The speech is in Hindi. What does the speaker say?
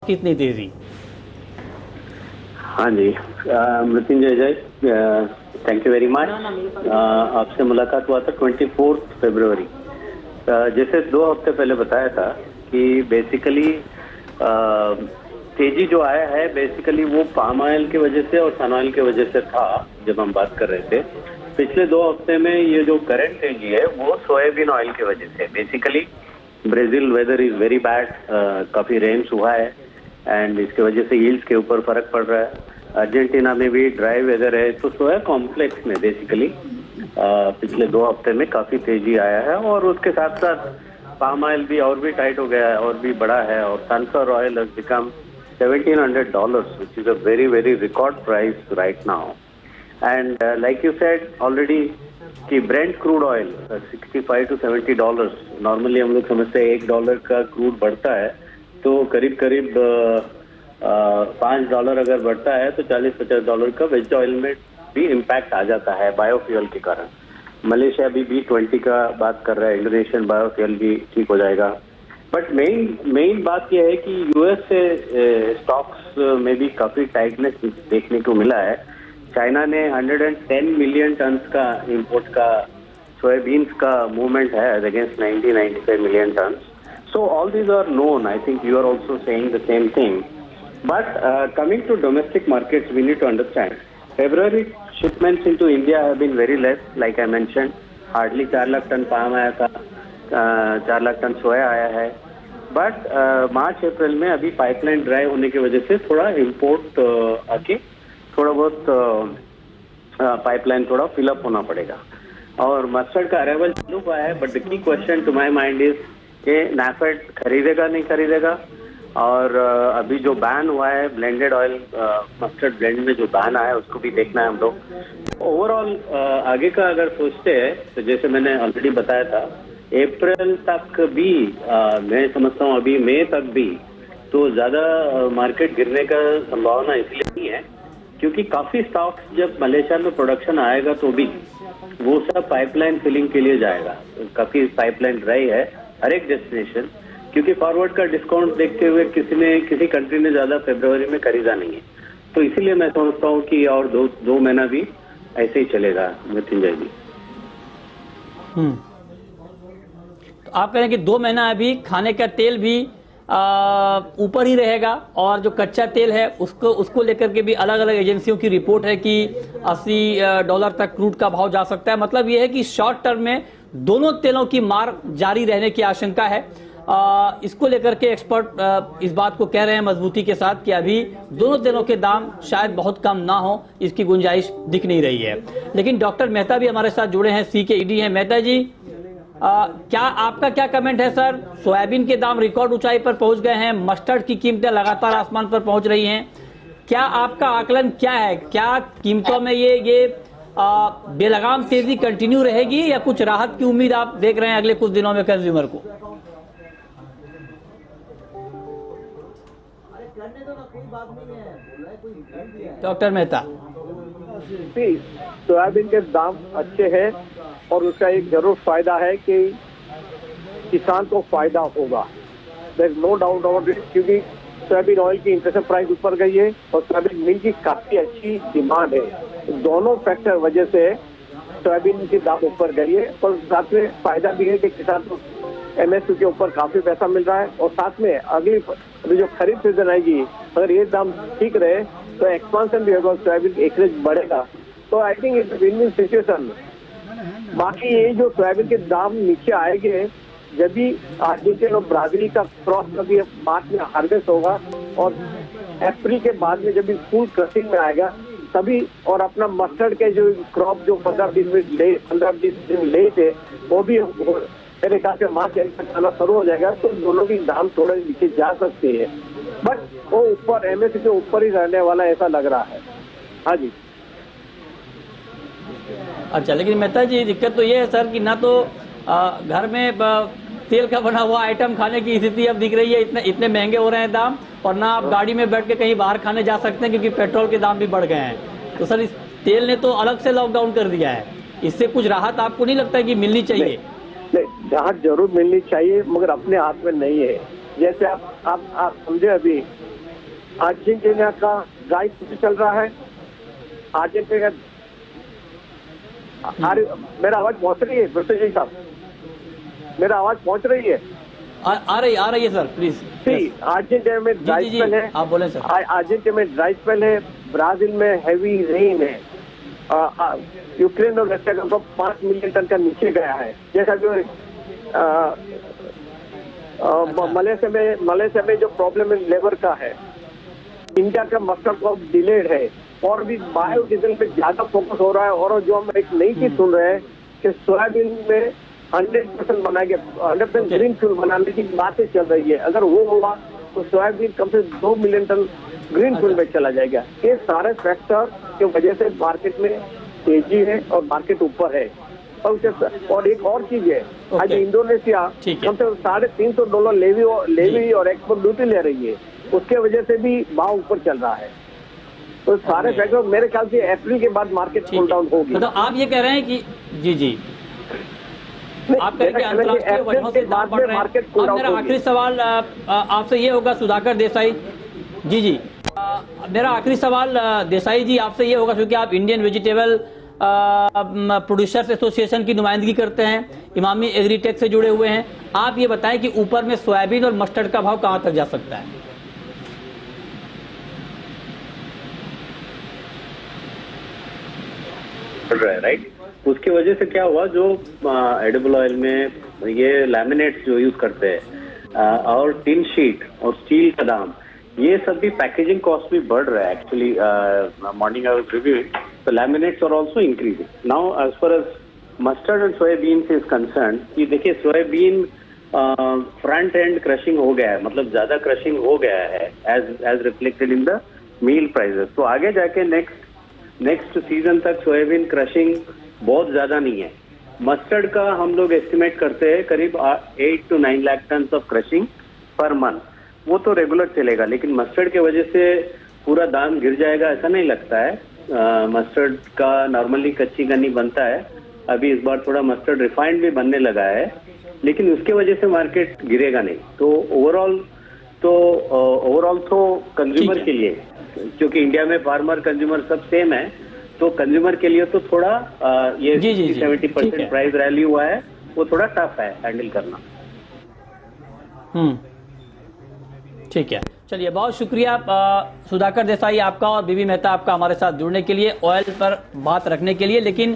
की इतनी तेजी? हाँ जी, मृत्युंजय जय, थैंक यू वेरी मच। आपसे मुलाकात हुआ था 24 फरवरी। जैसे 2 हफ्ते पहले बताया था कि बेसिकली तेजी जो आया है बेसिकली वो पाम ऑयल की वजह से और सन ऑयल की वजह से था। जब हम बात कर रहे थे पिछले 2 हफ्ते में, ये जो करंट तेजी है वो सोयाबीन ऑयल की वजह से। Basically Brazil weather is very bad, काफी रेन्स हुआ है एंड इसके वजह से यील्ड्स के ऊपर फर्क पड़ रहा है। अर्जेंटीना में भी ड्राई वेदर है, तो सोया कॉम्प्लेक्स में बेसिकली पिछले 2 हफ्ते में काफी तेजी आया है। और उसके साथ साथ पाम ऑयल भी और भी टाइट हो गया है और भी बड़ा है, और sunflower oil has become $1,700, which is a very very record price right now. And like you said already कि Brent crude oil $65 to $70। Normally हम लोग समझते हैं $1 का क्रूड बढ़ता है तो करीब करीब $5 अगर बढ़ता है तो $40-50 का वेज ऑयल में भी इम्पैक्ट आ जाता है बायोफ्यूल के कारण। मलेशिया भी B20 का बात कर रहा है, इंडोनेशियन बायोफ्यूल भी ठीक हो जाएगा। बट मेन बात यह है कि यूएस से स्टॉक्स में भी काफी टाइटनेस देखने को मिला है। चाइना ने 110 मिलियन टन का इंपोर्ट का सोयाबीन्स का मूवमेंट है against 90-95 million ton. So all these are known. I think you are also saying the same thing. But coming to domestic markets, we need to understand. February shipments into India have been very less. Like I mentioned, hardly 4 lakh ton palm आया था, 4 लाख टन सोया आया है। बट मार्च अप्रैल में अभी पाइपलाइन ड्राई होने की वजह से थोड़ा इम्पोर्ट आके थोड़ा बहुत पाइपलाइन थोड़ा फिलअप होना पड़ेगा। और मस्टर्ड का अराइवल चालू हुआ है, but the key question to my mind is कि नाफेड खरीदेगा नहीं खरीदेगा। और अभी जो बैन हुआ है ब्लेंडेड ऑयल मस्टर्ड ब्लेंड में जो बैन आया है उसको भी देखना है हम लोग। ओवरऑल आगे का अगर सोचते हैं तो जैसे मैंने ऑलरेडी बताया था अप्रैल तक भी मैं समझता हूँ अभी मई तक भी तो ज्यादा मार्केट गिरने का संभावना इसलिए नहीं है क्योंकि काफी स्टॉक्स जब मलेशिया में प्रोडक्शन आएगा तो भी वो सब पाइपलाइन फिलिंग के लिए जाएगा। काफी पाइपलाइन ड्राई है हर एक डेस्टिनेशन, क्योंकि फॉरवर्ड का डिस्काउंट देखते हुए किसी कंट्री ने ज्यादा फरवरी में खरीदा नहीं है। तो इसीलिए मैं समझता हूँ कि और दो महीना भी ऐसे ही चलेगा मृत्युंजय जी। तो आप कह रहे हैं कि 2 महीना अभी खाने का तेल भी ऊपर ही रहेगा, और जो कच्चा तेल है उसको लेकर के भी अलग अलग एजेंसियों की रिपोर्ट है कि $80 तक क्रूड का भाव जा सकता है। मतलब यह है कि शॉर्ट टर्म में दोनों तेलों की मार जारी रहने की आशंका है। इसको लेकर के एक्सपर्ट इस बात को कह रहे हैं मजबूती के साथ कि अभी दोनों तेलों के दाम शायद बहुत कम ना हो, इसकी गुंजाइश दिख नहीं रही है। लेकिन डॉक्टर मेहता भी हमारे साथ जुड़े हैं, CKED हैं। मेहता जी, क्या आपका क्या कमेंट है सर? सोयाबीन के दाम रिकॉर्ड ऊंचाई पर पहुंच गए हैं, मस्टर्ड की कीमतें लगातार आसमान पर पहुंच रही हैं। क्या आपका आकलन क्या है? क्या कीमतों में ये बेलगाम तेजी कंटिन्यू रहेगी या कुछ राहत की उम्मीद आप देख रहे हैं अगले कुछ दिनों में कंज्यूमर को? डॉक्टर मेहता, सोयाबीन के दाम अच्छे हैं और उसका एक जरूर फायदा है कि किसान को फायदा होगा, there is no doubt about it, क्योंकि सोयाबीन ऑयल की इंटरनेशनल प्राइस ऊपर गई है और सोयाबीन मिल की काफी अच्छी डिमांड है। दोनों फैक्टर वजह से सोयाबीन की दाम ऊपर गई है, और साथ में फायदा भी है कि किसान को MSP के ऊपर काफी पैसा मिल रहा है। और साथ में अभी जो खरीद सीजन आएगी अगर ये दाम ठीक रहे तो एक्सपांशन भी होगा, सोयाबीन एकरेज बढ़ेगा। तो I think it's win win situation. बाकी ये जो सोयाबीन के दाम नीचे आएंगे जब भी अर्जेंटीना और ब्राजील का क्रॉप कभी मार्च में हार्वेस्ट होगा और अप्रैल के बाद में जब भी फुल क्रशिंग में आएगा तभी, और अपना मस्टर्ड के जो क्रॉप जो 15-20 दिन लेट है वो भी मेरे ख्याल से मार्च तक आना शुरू हो जाएगा, तो दोनों की दाम थोड़े नीचे जा सकते हैं, बट वो ऊपर MSP के ऊपर ही रहने वाला ऐसा लग रहा है। हाँ जी। अच्छा, लेकिन मेहता जी दिक्कत तो ये है सर कि ना तो घर में तेल का बना हुआ आइटम खाने की स्थिति अब दिख रही है, इतने महंगे हो रहे हैं दाम, और ना आप गाड़ी में बैठ के कहीं बाहर खाने जा सकते हैं क्योंकि पेट्रोल के दाम भी बढ़ गए हैं। तो सर इस तेल ने तो अलग से लॉकडाउन कर दिया है, इससे कुछ राहत आपको नहीं लगता है कि मिलनी चाहिए? नहीं, राहत जरूर मिलनी चाहिए मगर अपने हाथ में नहीं है। जैसे आप समझे अभी अर्जेंटीना का ड्राई चल रहा है। अर्जेंटीना मेरा आवाज पहुंच रही है वृत्ति जी साहब? मेरा आवाज पहुंच रही है? आ रही है सर, प्लीज। अर्जेंटीना में ड्राई स्पेल है। आप बोले सर। अर्जेंटीना में ड्राई स्पेल है। ब्राजील में हैवी रेन है। यूक्रेन और रशिया का 5 मिलियन टन का नीचे गया है। जैसा जो मलेशिया में जो प्रॉब्लम है लेबर का है। इंडिया का मस्टर्ड क्रॉप डिलेड है और भी बायोडीजल पे ज्यादा फोकस हो रहा है। और जो हम एक नई चीज सुन रहे हैं कि सोयाबीन में 100% बनाएंगे, 100% ग्रीन फ्यूल बनाने की बातें चल रही है। अगर वो होगा तो सोयाबीन कम से 2 मिलियन टन ग्रीन फ्यूल में चला जाएगा। ये सारे फैक्टर की वजह से मार्केट में तेजी है और मार्केट ऊपर है। और एक और चीज है, आज इंडोनेशिया कम से कम $350 लेवी और एक्सपोर्ट ड्यूटी ले रही है। उसके वजह से भी भाव ऊपर चल रहा है। तो सारे फैक्टर मेरे ख्याल से अप्रैल के बाद मार्केट कूल डाउन होगी। मतलब आप ये कह रहे हैं कि जी आप कह रहे हैं कि अंतर्राष्ट्रीय वजहों से दाम बढ़ रहे हैं। अब मेरा आखिरी सवाल आपसे ये होगा, सुधाकर देसाई जी, मेरा आखिरी सवाल देसाई जी आपसे ये होगा, क्योंकि आप इंडियन वेजिटेबल प्रोड्यूसर्स एसोसिएशन की नुमाइंदगी करते हैं, इमामी एग्रीटेक से जुड़े हुए हैं। आप ये बताएं कि ऊपर में सोयाबीन और मस्टर्ड का भाव कहां तक जा सकता है? राइट, उसकी वजह से क्या हुआ, जो एडिबल ऑयल में ये लैमिनेट्स जो यूज करते हैं और टिन शीट और स्टील का दाम, ये सब भी पैकेजिंग कॉस्ट भी बढ़ रहा है। Actually morning I was reviewing, so laminates are also increasing. Now as far as mustard and soybeans is concerned, कि देखिए सोयाबीन फ्रंट एंड क्रशिंग हो गया है, मतलब ज्यादा क्रशिंग हो गया है as reflected in the meal prices. तो आगे जाके नेक्स्ट सीजन तक सोयाबीन क्रशिंग बहुत ज्यादा नहीं है। मस्टर्ड का हम लोग एस्टिमेट करते हैं करीब 8 to 9 lakh ton of crushing per month. वो तो रेगुलर चलेगा, लेकिन मस्टर्ड के वजह से पूरा दाम गिर जाएगा ऐसा नहीं लगता है। मस्टर्ड का नॉर्मली कच्ची गन्नी बनता है, अभी इस बार थोड़ा मस्टर्ड रिफाइंड भी बनने लगा है, लेकिन उसके वजह से मार्केट गिरेगा नहीं। तो ओवरऑल तो कंज्यूमर के लिए, क्योंकि इंडिया में फार्मर कंज्यूमर सब सेम है, तो कंज्यूमर के लिए तो थोड़ा ये 70% प्राइस रैली हुआ है, वो थोड़ा टफ है हैंडल करना। ठीक है, चलिए बहुत शुक्रिया सुधाकर देसाई आपका और बीबी मेहता आपका हमारे साथ जुड़ने के लिए, ऑयल पर बात रखने के लिए। लेकिन